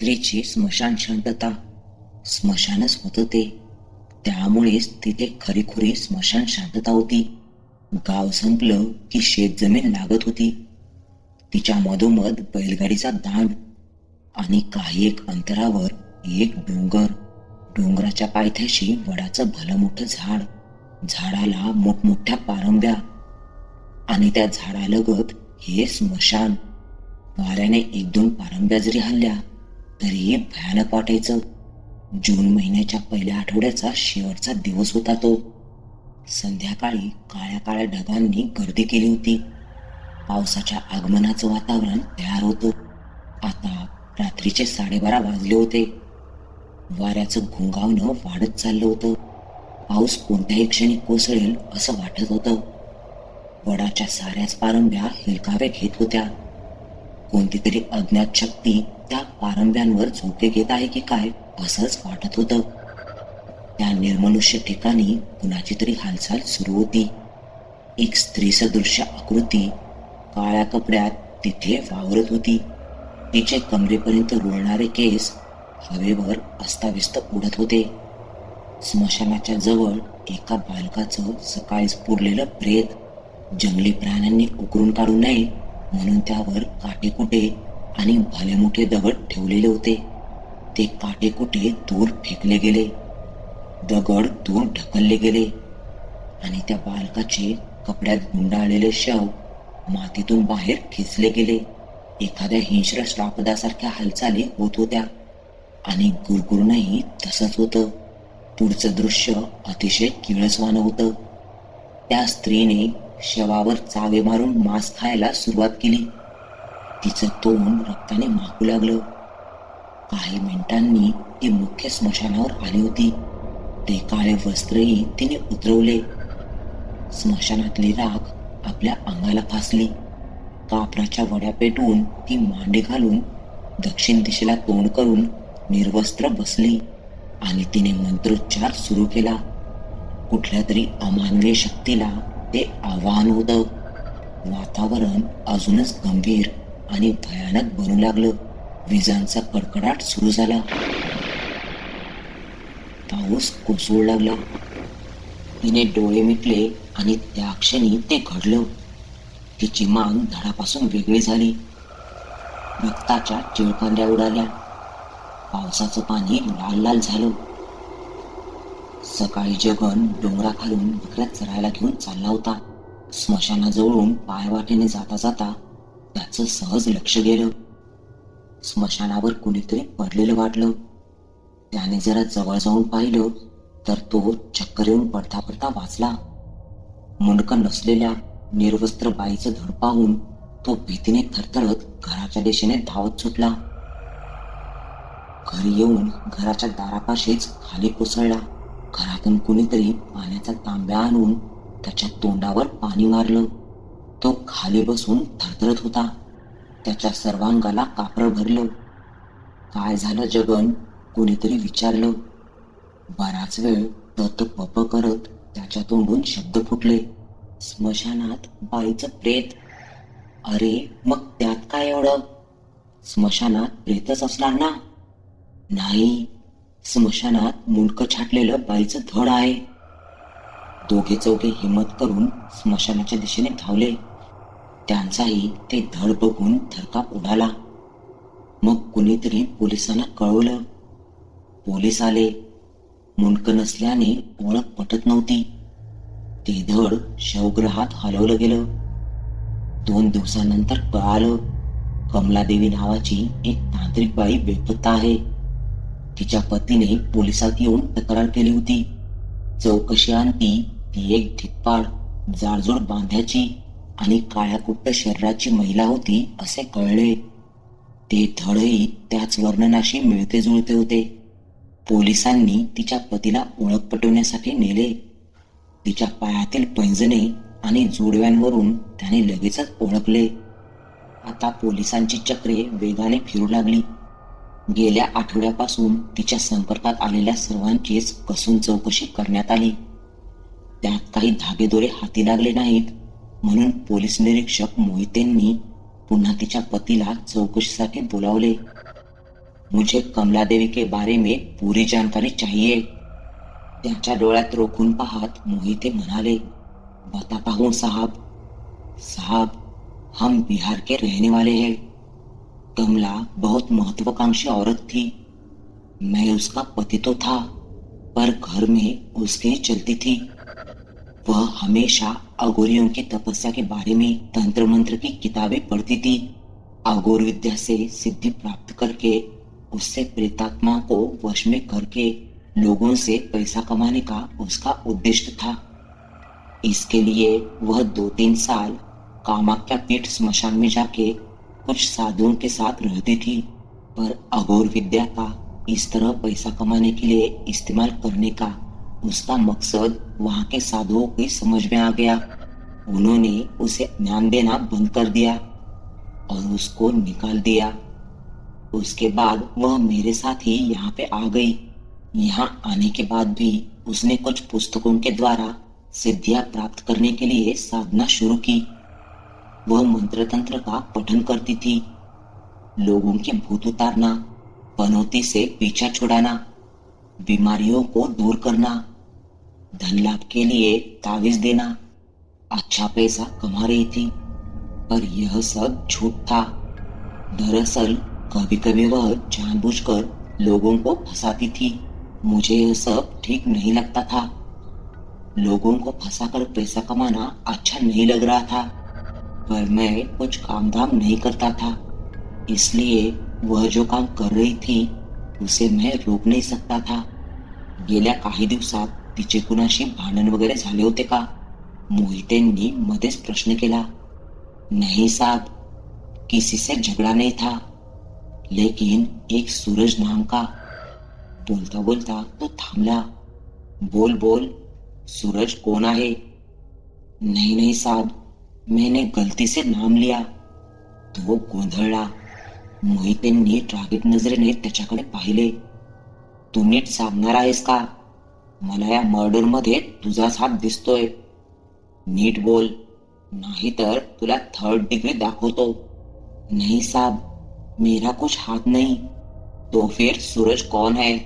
रात्रीची स्मशान शांतता. स्मशानच होतं ते. त्यामुळेच तिथे खरीखुरी स्मशान शांतता होती. गाव संपलं की शेतजमीन लागत होती. तिच्या मधोमध बैलगाडीचा दांड आणि काही एक अंतरावर एक डोंगर. डोंगराच्या पायथ्याशी वडाचं भलं मोठं झाड. झाडाला मोठमोठ्या पारंब्या आणि त्या झाडालगत हे स्मशान. वाऱ्याने एक दोन पारंब्या जरी हल्ल्या तरीही भयानक वाटायचं. जून महिन्याच्या पहिल्या आठवड्याचा शेवटचा दिवस होता तो. संध्याकाळी काळ्या काळ्या ढगांनी गर्दी केली होती. पावसाच्या आगमनाचं वातावरण तयार होतं. आता रात्रीचे 12:30 वाजले होते. वाऱ्याचं घोंगावणं वाढत चाललं होतं. पाऊस कोणत्याही क्षणी कोसळेल असं वाटत होतं. वडाच्या साऱ्याच पारंब्या हेलकावे घेत होत्या. कोणती तरी अज्ञात शक्ती त्या पारंब्यांवर झोके घेत आहे की काय असंच वाटत होतं. त्या निर्मनुष्य ठिकाणी कुणाची तरी हालचाल सुरू होती. एक स्त्री सदृश्य आकृती काळ्या कपड्यात तिथे वावरत होती. तिचे कमरेपर्यंत रुळणारे केस हवेवर अस्ताव्यस्त उडत होते. स्मशानाच्या जवळ एका बालकाचं सकाळीच पुरलेलं प्रेत. जंगली प्राण्यांनी उकरून काढू नये म्हणून त्यावर काटेकुटे आणि भले मोठे दगड ठेवलेले होते. ते काटेकुटे दूर फेकले गेले, दगड दूर ढकलले गेले आणि त्या बालकाचे कपड्यात गुंडाळलेले शव मातीतून बाहेर खेचले गेले. एखाद्या हिंस्र श्रापदासारख्या हालचाली होत होत्या आणि गुरगुरणही तसंच होतं. पुढचं दृश्य अतिशय किळसवाणं होतं. त्या स्त्रीने शवावर चावे मारून मांस खायला सुरुवात केली. तिचं तोंड रक्ताने माखू लागलं. काही मिनिटांनी ती मुख्य स्मशानावर आली होती. ते काळे वस्त्रही तिने उतरवले. स्मशानातली राख आपल्या अंगाला फासली. कापराच्या वड्या पेटवून ती मांडी घालून दक्षिण दिशेला तोंड करून निर्वस्त्र बसली आणि तिने मंत्रोच्चार सुरू केला. कुठल्या तरी अमानवीय शक्तीला ते आव्हान होतं. वातावरण अजूनच गंभीर आणि भयानक बनू लागलं. विजांचा कडकडाट सुरू झाला. पाऊस कोसळू लागला. तिने डोळे मिटले आणि त्या क्षणी ते घडलं. तिची मान धडापासून वेगळी झाली. रक्ताच्या चिळकांड्या उडाल्या. पावसाचं पाणी लाल लाल झालं. सकाळी जगन डोंगराखालून बकऱ्या चरायला घेऊन चालला होता. स्मशानाजवळून पायवाटेने जाता जाता त्याचं सहज लक्ष गेलं. स्मशानावर कुणीतरी पडलेलं वाटलं. त्याने जरा जवळ जाऊन पाहिलं तर तो चक्कर येऊन पडता पडता वाचला. मुंडकं नसलेल्या निर्वस्त्र बाईचं धड पाहून तो भीतीने थरथरत घराच्या दिशेने धावत सुटला. घरी येऊन घराच्या दारापाशीच खाली कोसळला. घरातून कुणीतरी पाण्याचा तांब्या आणून त्याच्या तोंडावर पाणी मारलं. तो खाली बसून थरथरत होता. त्याच्या सर्वांगाला कापरं भरलं. काय झालं जगन? कुणीतरी विचारलं. बराच वेळ तत पप करत त्याच्या तोंडून शब्द फुटले. स्मशानात बाईचं प्रेत. अरे मग त्यात काय एवढं? स्मशानात प्रेतच असणार ना? नाही, स्मशानात मुंडकं छाटलेलं बाईचं धड आहे. दोघे चौघे हिम्मत करून स्मशानाच्या दिशेने धावले. त्यांचाही ते धड बघून थरकाप उडाला. मग कुणीतरी पोलिसांना कळवलं. पोलीस आले. मुंडकं नसल्याने ओळख पटत नव्हती. ते धड शवग्रहात हलवलं गेलं. 2 दिवसांनंतर कळालं कमलादेवी नावाची एक तांत्रिक बाई बेपत्ता आहे. तिच्या पतीने पोलिसात येऊन तक्रार केली होती. चौकशी अंती ती एक धिप्पाड, जाडजूड बांध्याची आणि काळ्याकुट्ट शरीराची महिला होती असे कळले. ते धडही त्याच वर्णनाशी मिळते जुळते होते. पोलिसांनी तिच्या पतीला ओळख पटवण्यासाठी नेले. तिच्या पायातील पैंजणे आणि जोडव्यांवरून त्याने लगेचच ओळखले. आता पोलिसांची चक्रे वेगाने फिरू लागली. गेल्या आठवड्यापासून तिच्या संपर्कात आलेल्या सर्वांचीच कसून चौकशी करण्यात आली. त्यात काही धागेदोरे हाती लागले नाहीत म्हणून पोलीस निरीक्षक मोहितेंनी पुन्हा तिच्या पतीला चौकशीसाठी बोलावले. मुझे कमला देवी के बारे में पुरी जानकारी चाहिए. त्याच्या डोळ्यात रोखून पाहत मोहिते म्हणाले, बताता हूँ साहब. साहब, हम बिहार के रहने वाले हैं. कमला बहुत महत्वाकांक्षी औरत थी. मैं उसका पति तो था, पर घर में उसके ही चलती थी. वह हमेशा अघोरियों की तपस्या के बारे में तंत्र मंत्र की किताबें पढ़ती थी. अघोर विद्या से सिद्धि प्राप्त करके उससे प्रेतात्मा को वश में करके लोगों से पैसा कमाने का उसका उद्देश्य था. इसके लिए वह 2-3 साल कामाख्या पीठ स्मशान में जाके कुछ साधुओं के साथ रहती थी. पर अघोर विद्या का इस तरह पैसा कमाने के लिए इस्तेमाल करने का उसका मकसद वहां के साधुओं को समझ में आ गया. उन्होंने उसे ज्ञान देना बंद कर दिया और उसको निकाल दिया. उसके बाद वह मेरे साथ ही यहाँ पे आ गई. यहाँ आने के बाद भी उसने कुछ पुस्तकों के द्वारा सिद्धियां प्राप्त करने के लिए साधना शुरू की. वह मंत्र तंत्र का पठन करती थी. लोगों की भूत उतारना, पनौती से पीछा छुड़ाना, बीमारियों को दूर करना, धन लाभ के लिए तावीज देना, अच्छा पैसा कमा रही थी. पर यह सब झूठ था. दरअसल कभी कभी वह जानबूझकर लोगों को फंसाती थी. मुझे यह सब ठीक नहीं लगता था. लोगों को फंसाकर पैसा कमाना अच्छा नहीं लग रहा था. पर मैं कुछ काम धाम नहीं करता था. इसलिए वह जो काम कर रही थी उसे मैं रोक नाही सकता था. गेल्या काही दिवसात तिचे कुणाशी भांडण वगैरे झाले होते का? मोहितेंनी मध्येच प्रश्न केला. नहीं साहब, किसी से झगड़ा नहीं था, लेकिन एक सूरज नाम का. बोलता बोलता तो थांबला. बोल बोल, सूरज कौन आहे? नहीं नहीं साहब, मैंने गलती से नाम लिया. तो गोंधळला. मोहितेंनी रागीट नजरेने त्याच्याकडे पाहिले. तू नीट सांगणार आहेस का? मला या मर्डर मध्ये तुझाच हात दिसतोय. नीट बोल, नाहीतर तुला 3rd डिग्री दाखवतो. नहीं साहब, मेरा कुछ हाथ नहीं. तो फिर सूरज कौन है?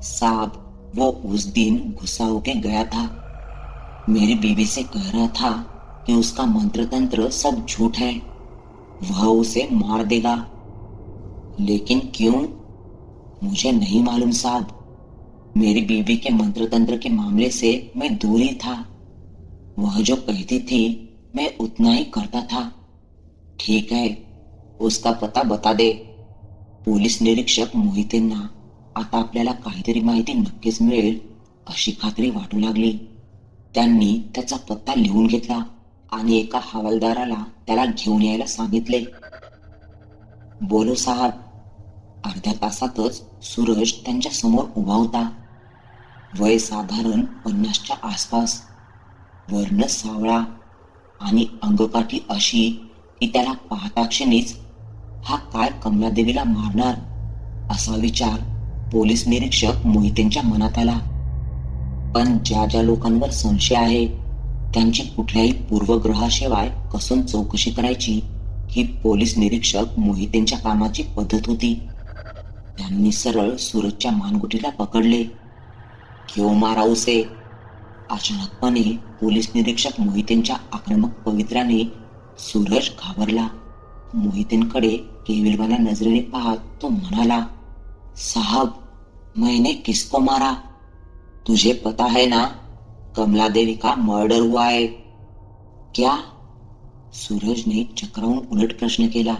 साहब, वो उस दिन गुस्सा होके गया था. मेरी बीवी से कह रहा था कि उसका मंत्र तंत्र सब झूठ है, वह उसे मार देगा. लेकिन क्यों? मुझे नहीं मालूम साहब. मेरी बीवी के मंत्र तंत्र के मामले से मैं दूर ही था. वह जो कहती थी मैं उतना ही करता था. ठीक है, उसका पता बता दे. पोलीस निरीक्षक मोहितेंना आता आपल्याला काहीतरी माहिती नक्कीच मिळेल अशी खात्री वाटू लागली. त्यांनी त्याचा पत्ता लिहून घेतला आणि एका हवालदाराला त्याला घेऊन यायला सांगितले. बोलो साहब. अर्ध्या तासातच सूरज त्यांच्या समोर उभा होता. वय साधारण 50च्या आसपास. वर्ण सावळा आणि अंगकाठी अशी की त्याला पाहता क्षणीच हा काय कमलादेवीला मारणार असा विचार पोलीस निरीक्षक मोहितेंच्या मनात आला. पण ज्या ज्या लोकांवर संशय आहे त्यांची कुठल्याही पूर्वग्रहाशिवाय कसून चौकशी करायची ही पोलीस निरीक्षक मोहितेंच्या कामाची पद्धत होती. त्यांनी सरळ सूरजच्या मानगुटीला पकडले. क्यों मारा उसे? अचानकपणे पोलीस निरीक्षक मोहितेंच्या आक्रमक पवित्र्याने सूरज घाबरला. मोहितेंकडे केविलवाण्या नजरेने पाहत तो म्हणाला, साहब, मैंने किसको मारा? तुझे पता है ना, कमला देवी का मर्डर हुआ है. क्या? सूरज ने चक्रावून उलट प्रश्न केला.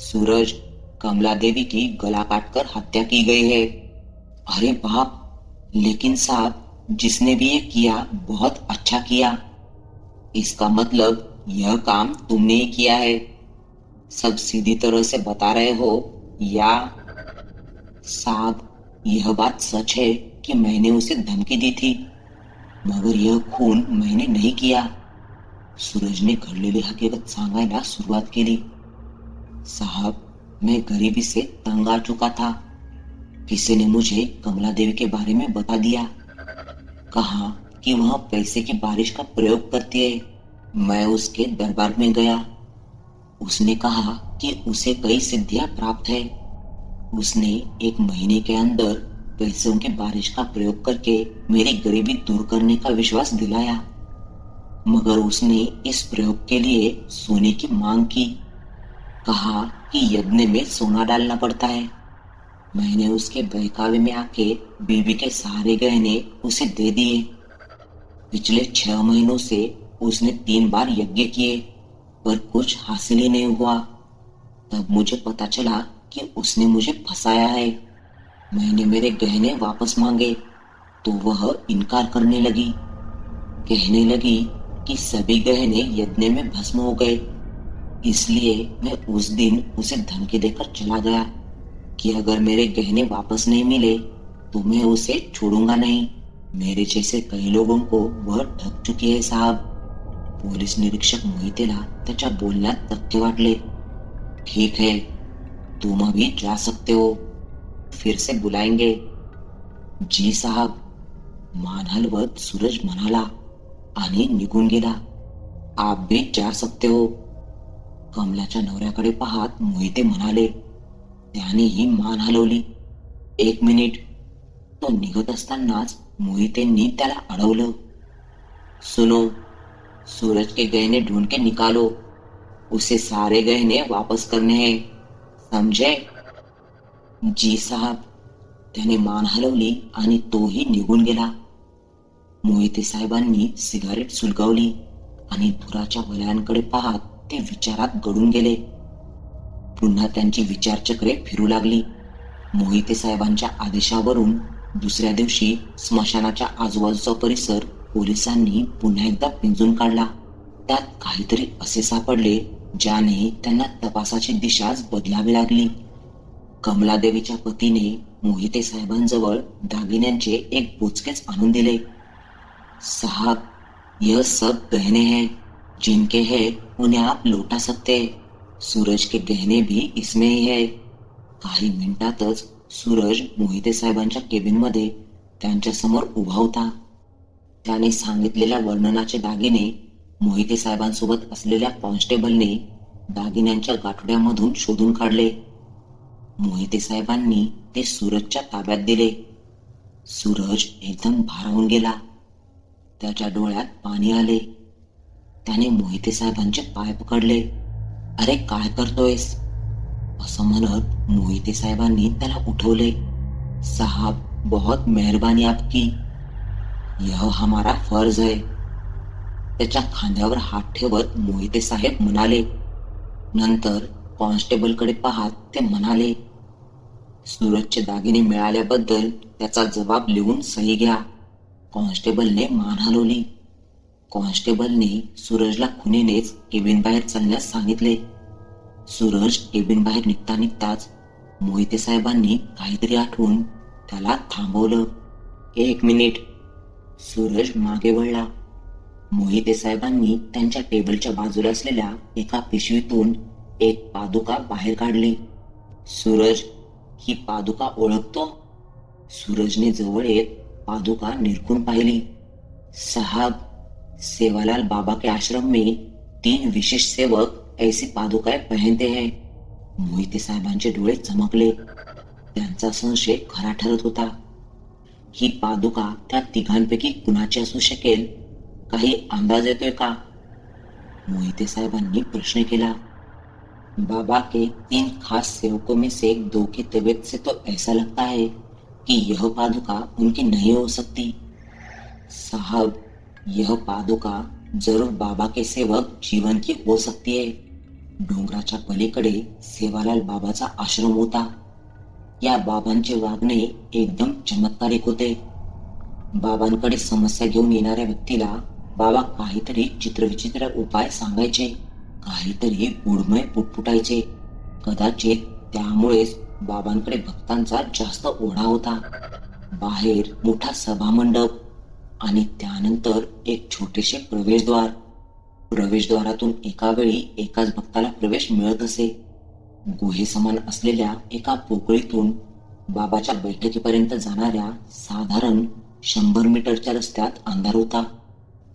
सूरज, कमला देवी की गला काटकर हत्या की गई है. अरे बाप, लेकिन साहब, जिसने भी ये किया बहुत अच्छा किया. इसका मतलब यह काम तुमने ही किया है. सब सीधी तरह से बता रहे हो या? साहब, यह बात सच है कि मैंने उसे धमकी दी थी, मगर यह खून मैंने नहीं किया. सूरज ने घडलेली हकीकत सांगायला सुरुवात केली. साहब, मैं गरीबी से तंग आ चुका था. किसी ने मुझे कमला देवी के बारे में बता दिया. कहा कि वह पैसे की बारिश का प्रयोग करती है. मैं उसके दरबार में गया. उसने कहा कि उसे कई सिद्धियां प्राप्त है. उसने 1 महीने के अंदर पैसों की बारिश का प्रयोग करके मेरी गरीबी दूर करने का विश्वास दिलाया, मगर उसने इस प्रयोग के लिए सोने की मांग की। कहा कि यज्ञ में सोना डालना पड़ता है। मैंने उसके बहकावे में आके बीवी के सारे गहने उसे दे दिए। पिछले 6 महीनों से उसने 3 बार यज्ञ किए, पर कुछ हासिल ही नहीं हुआ। तब मुझे पता चला कि उसने मुझे फंसाया है। मैंने मेरे गहने वापस मांगे तो वह इनकार करने लगी। कहने लगी कि सभी गहने यज्ञ में भस्म हो गए। इसलिए मैं उस दिन उसे धमकी देकर चला गया कि अगर मेरे गहने वापस नहीं मिले तो मैं उसे छोड़ूंगा नहीं। मेरे जैसे कई लोगों को वह ठग चुकी है साहब. पोलीस निरीक्षक मोहितेला त्याच्या बोलण्यात तथ्य वाटले. ठीक है, तुम अभी जा सकते हो, फिर से बुलाएंगे. जी साहब, मान हलवत सूरज म्हणाला आणि निघून गेला. आप भी जा सकते हो. कमलाच्या नवऱ्याकडे पाहत मोहिते म्हणाले. त्यानेही मान हलवली. 1 मिनिट. तो निघत असतानाच मोहितेंनी त्याला अडवलं. सुनो, सूरज के गहने ढूंढ के निकालो. उसे सारे गहने वापस करने हैं, समझे? जी साहब. त्याने मान हलवली आणि तोही निघून गेला. मोहिते साहेबांनी सिगारेट सुलगावली आणि धुराच्या वलयांकडे पाहत ते विचारात गडून गेले. पुन्हा त्यांची विचारचक्रे फिरू लागली. मोहिते साहेबांच्या आदेशावरून दुसऱ्या दिवशी स्मशानाच्या आजूबाजूचा परिसर पोलिसांनी पुन्हा एकदा पिंजून काढला. त्यात काहीतरी असे सापडले ज्याने त्यांना तपासाची दिशाच बदलावी लागली. कमलादेवीच्या पतीने मोहिते साहेबांजवळ दागिन्यांचे एक बोचकेच आणून दिले. साहब, यह सब गहने हैं, जिनके है उन्हें आप लौटा सकते. सूरज के गहने भी इसमें ही है. काही मिनिटातच सूरज मोहिते साहेबांच्या केबिनमध्ये त्यांच्या समोर उभा होता. त्याने सांगितलेल्या वर्णनाचे दागिने मोहिते साहेबांसोबत असलेल्या कॉन्स्टेबलने दागिन्यांच्या गाठोड्यामधून शोधून काढले. मोहिते साहेबांनी ते सूरजच्या ताब्यात दिले. सूरज एकदम भारावून गेला. त्याच्या डोळ्यात पाणी आले. त्याने मोहिते साहेबांचे पाय पकडले. अरे काय करतोयस, असं म्हणत मोहिते साहेबांनी त्याला उठवले. साहब, बहुत मेहरबानी आपकी, यह हमारा फर्ज है. त्याच्या खांद्यावर हात ठेवत मोहिते साहेब म्हणाले. नंतर कॉन्स्टेबलकडे पाहत ते म्हणाले, सूरजचे दागिने मिळाल्याबद्दल त्याचा जबाब लिहून सही घ्या. कॉन्स्टेबलने मान हलवली. कॉन्स्टेबलने सूरजला खुनीनेच केबिन बाहेर चालण्यास सांगितले. सूरज केबिन बाहेर निघता निघताच मोहिते साहेबांनी काहीतरी आठवून त्याला थांबवलं. 1 मिनिट. सूरज मागे वळला. मोहिते साहेबांनी त्यांच्या टेबलच्या बाजूला असलेल्या एका पिशवीतून एक पादुका बाहेर काढली. सूरज, ही पादुका ओळखतो? सूरजने जवळ येत पादुका निरखून पाहिली. साहब, सेवालाल बाबा के आश्रम में 3 विशेष सेवक ऐसी पादुकाएं पहनते हैं. मोहिते साहेबांचे डोळे चमकले. त्यांचा संशय खरा ठरत होता. ही पादुका त्या तिघांपैकी कुणाची असू शकेल? काही अंदाज येतोय का? मोहिते साहेबांनी प्रश्न केला. बाबा के 3 खास सेवकों में से 2 की तबीयत से तो ऐसा लगता है कि यह पादुका उनकी नहीं हो सकती. साहब, यह पादुका जरूर बाबा के सेवक जीवन की हो सकती है. डोंगराच्या पलीकडे सेवालाल बाबाचा आश्रम होता. या बाबांचे वागणे एकदम चमत्कारिक होते. बाबांकडे समस्या घेऊन येणाऱ्या व्यक्तीला बाबा काहीतरी चित्रविचित्र उपाय सांगायचे, काहीतरी गुडमय पुटपुटायचे. कदाचित त्यामुळेच बाबांकडे भक्तांचा जास्त ओढा होता. बाहेर मोठा सभामंडप आणि त्यानंतर एक छोटेसे प्रवेशद्वार. प्रवेशद्वारातून एका वेळी एकाच भक्ताला प्रवेश मिळत असे. गुहेसमान असलेल्या एका पोकळीतून बाबाच्या बैठकीपर्यंत जाणाऱ्या साधारण 100 मीटरच्या रस्त्यात अंधार होता.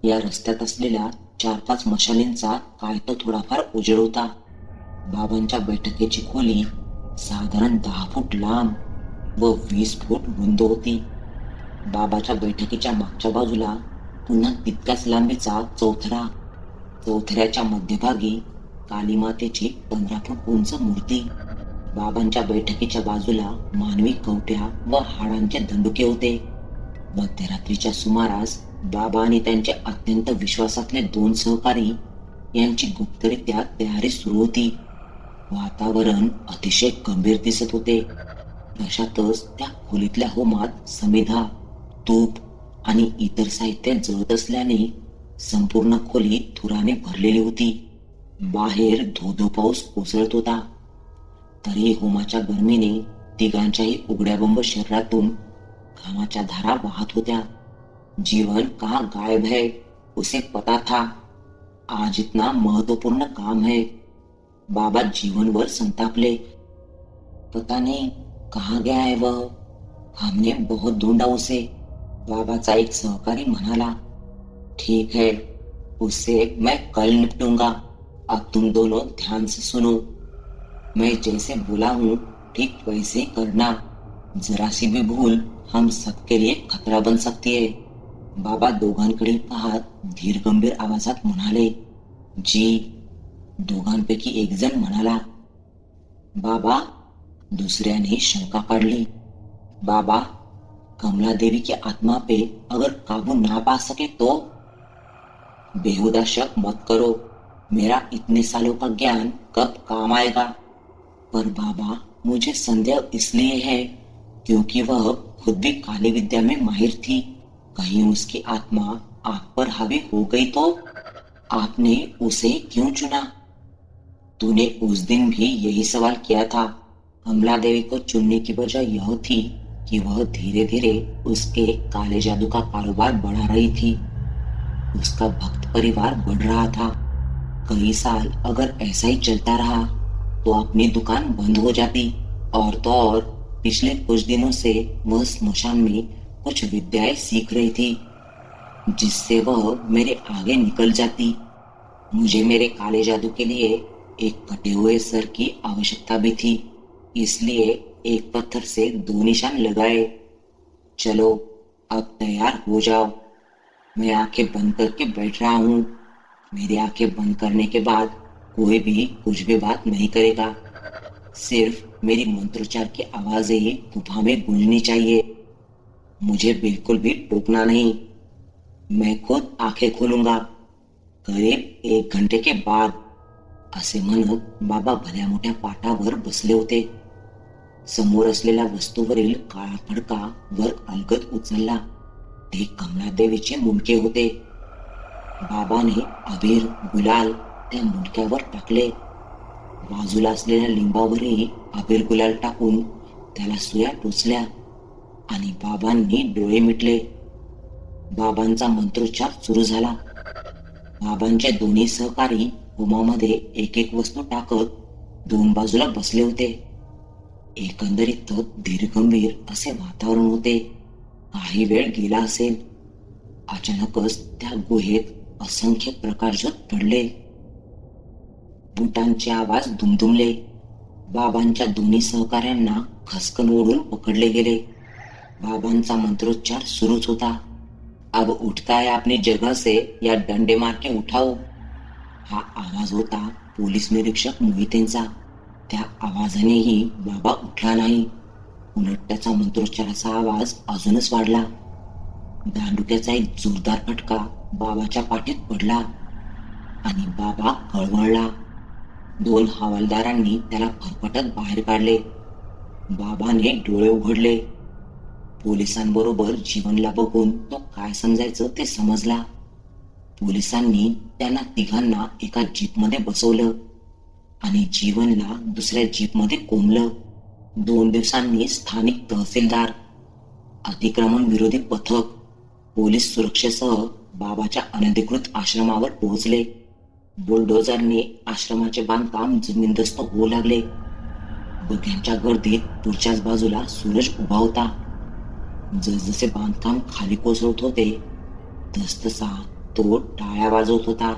या रस्त्यात असलेल्या 4-5 मशालींचा काय तो थोडाफार उजेड होता. बाबांच्या बैठकीची खोली साधारण 10 फूट लांब व 20 फूट रुंद होती. बाबाच्या बैठकीच्या मागच्या बाजूला पुन्हा तितक्याच लांबीचा चौथरा. चौथऱ्याच्या मध्यभागी काली मातेची 15 फूट उंच मूर्ती. बाबांच्या बैठकीच्या बाजूला मानवी कवट्या व हाडांचे दंडुके होते. मध्यरात्रीच्या सुमारास बाबा आणि त्यांचे अत्यंत विश्वासातले 2 सहकारी यांची गुप्तरित्या तयारी सुरू होती. वातावरण अतिशय गंभीर दिसत होते. तशातच त्या खोलीतल्या होमात समिधा, तूप आणि इतर साहित्य जळत असल्याने संपूर्ण खोली धुराने भरलेली होती. बाहेर धो-धो पाऊस कोसळत होता. तरी होमाच्या गर्मीने तिघांच्याही उघड्याबंब शरीरातून घामाच्या धारा वाहत होत्या. जीवन कहाँ गायब है उसे पता था. आज इतना महत्वपूर्ण काम है. बाबा जीवनभर संतापले. पता नहीं कहाँ गया है वह. हमने बहुत ढूंढा उसे. बाबाचा एक सहकारी म्हणाला. ठीक है, उससे मैं कल निपटूंगा. अब तुम दोनों ध्यान से सुनो. मैं जैसे बोला हूँ ठीक वैसे ही करना. जरा सी भी भूल हम सबके लिए खतरा बन सकती है. बाबा दोघांकडे पाहत धीर गंभीर आवाजात म्हणाले. जी. दोघांपैकी एक जण म्हणाला. बाबा. दूसऱ्याने शंका काढली. बाबा, कमला देवी की आत्मा पे अगर काबू ना पा सके तो. बेहुदा शक मत करो. मेरा इतने सालों का ज्ञान कब काम आएगा. पर बाबा, मुझे संदेह इसलिए है क्योंकि वह खुद भी काली विद्या में माहिर थी. कहीं उसकी आत्मा आप पर हावी हो गई तो. आपने उसे क्यों चुना. तूने उस दिन भी यही सवाल किया था. कमला देवी को चुनने की वजह यह थी कि वह धीरे धीरे उसके काले जादू का कारोबार बढ़ा रही थी. उसका भक्त परिवार बढ़ रहा था. कई साल अगर ऐसा ही चलता रहा तो अपनी दुकान बंद हो जाती. और तो और पिछले कुछ दिनों से वह स्मशान में कुछ विद्याएं सीख रही थी जिससे वह मेरे आगे निकल जाती. मुझे मेरे काले जादू के लिए एक कटे हुए सर की आवश्यकता भी थी. इसलिए एक पत्थर से 2 निशान लगाए. चलो अब तैयार हो जाओ. मैं आंखें बंद करके बैठ रहा हूँ. मेरी आंखें बंद करने के बाद कोई भी कुछ भी बात नहीं करेगा. सिर्फ मेरी मंत्रोच्चार की आवाजें गुफा में गूंजनी चाहिए. मुझे बिल्कुल भी टोकना नहीं. मैं खुद आंखें खोलूंगा करीब 1 घंटे के बाद. असे म्हणत बाबा भल्या मोठ्या पाटावर बसले होते. समोर असलेल्या वस्तूवरील काळा फडका वर अलगद उचलला. ते कमलादेवीचे मुंडके होते. बाबाने अबीर गुलाल त्या मुंडक्यावर टाकले. बाजूला असलेल्या लिंबावरही अबीर गुलाल टाकून त्याला सुया टोचल्या आणि बाबांनी डोळे मिटले. बाबांचा मंत्रोच्चार सुरू झाला. बाबांचे दोन्ही सहकारी होमामध्ये एक एक वस्तू टाकत 2 बाजूला बसले होते. एकंदरीत धीरगंभीर असे वातावरण होते. काही वेळ गेला असेल. अचानकच त्या गुहेत असंख्य प्रकाशझोत पडले. बुटांचे आवाज दुमदुमले. बाबांच्या दोन्ही सहकाऱ्यांना खसकन ओढून पकडले गेले. बाबांचा मंत्रोच्चार सुरूच होता. अब उठता है अपनी जगह से या डंडे मार के उठाओ. हा आवाज होता पोलीस निरीक्षक मोहितेंचा. त्या आवाजानेही बाबा उठला नाही. उलट त्याचा मंत्रोच्चाराचा आवाज अजूनच वाढला. दांडुक्याचा एक जोरदार फटका बाबाच्या पाठीत पडला आणि बाबा कळवळला. 2 हवालदारांनी त्याला फरफटत बाहेर काढले. बाबाने डोळे उघडले. पोलिसांबरोबर जीवनला बघून तो काय समजायचं ते समजला. पोलिसांनी त्यांना तिघांना एका जीपमध्ये बसवलं आणि जीवनला दुसऱ्या जीपमध्ये कोंबलं. 2 दिवसांनी स्थानिक तहसीलदार, अतिक्रमण विरोधी पथक, पोलीस सुरक्षेसह बाबाच्या अनधिकृत आश्रमावर पोहोचले. बुलडोझरने आश्रमाचे बांधकाम जमीनदोस्त होऊ लागले. बग्यांच्या गर्दीत पुढच्याच बाजूला सूरज उभा होता. जसजसे बांधकाम खाली कोसळत होते तसतसा तो टाळ्या वाजवत होता.